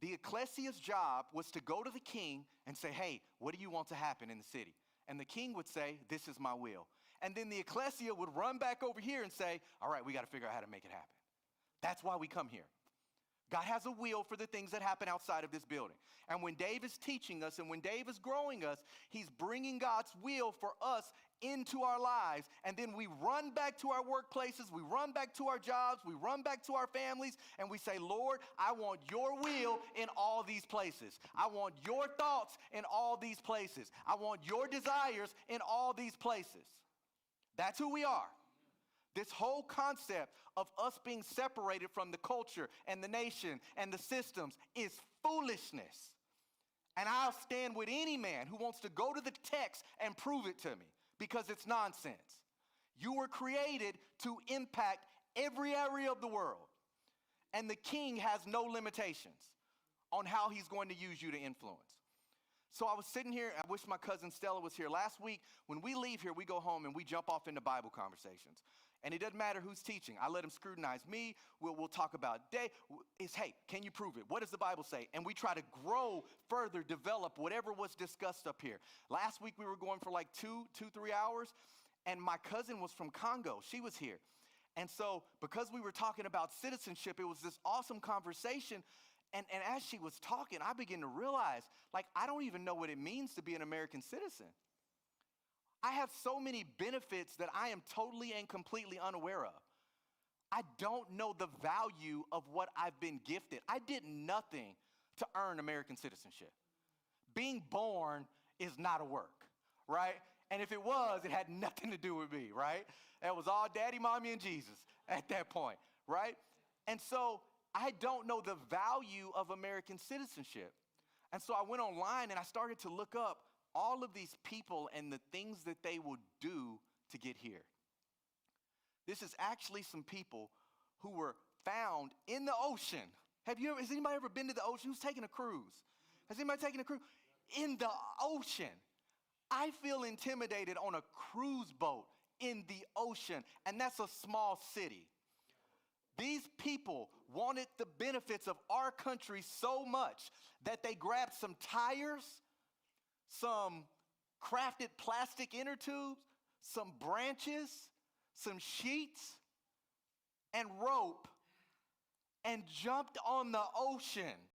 The Ecclesia's job was to go to the king and say, hey, what do you want to happen in the city? And the king would say, this is my will. And then the Ecclesia would run back over here and say, all right, we got to figure out how to make it happen. That's why we come here. God has a will for the things that happen outside of this building. And when Dave is teaching us and when Dave is growing us, he's bringing God's will for us into our lives. And then we run back to our workplaces, we run back to our jobs, we run back to our families, and we say, Lord, I want your will in all these places. I want your thoughts in all these places. I want your desires in all these places. That's who we are. This whole concept of us being separated from the culture and the nation and the systems is foolishness. And I'll stand with any man who wants to go to the text and prove it to me, because it's nonsense. You were created to impact every area of the world. And the king has no limitations on how he's going to use you to influence. So I was sitting here, I wish my cousin Stella was here. Last week, when we leave here, we go home and we jump off into Bible conversations. And it doesn't matter who's teaching. I let him scrutinize me. We'll talk about day. Hey, can you prove it? What does the Bible say? And we try to grow further, develop whatever was discussed up here. Last week, we were going for like 3 hours. And my cousin was from Congo. She was here. And so because we were talking about citizenship, it was this awesome conversation. And as she was talking, I began to realize, like, I don't even know what it means to be an American citizen. I have so many benefits that I am totally and completely unaware of. I don't know the value of what I've been gifted. I did nothing to earn American citizenship. Being born is not a work, right? And if it was, it had nothing to do with me, right? That was all daddy, mommy, and Jesus at that point, right? And so I don't know the value of American citizenship. And so I went online and I started to look up all of these people and the things that they will do to get here. This is actually some people who were found in the ocean. Has anybody ever been to the ocean? Who's taken a cruise? Has anybody taken a cruise? In the ocean. I feel intimidated on a cruise boat in the ocean, and that's a small city. These people wanted the benefits of our country so much that they grabbed some tires, some crafted plastic inner tubes, some branches, some sheets, and rope, and jumped on the ocean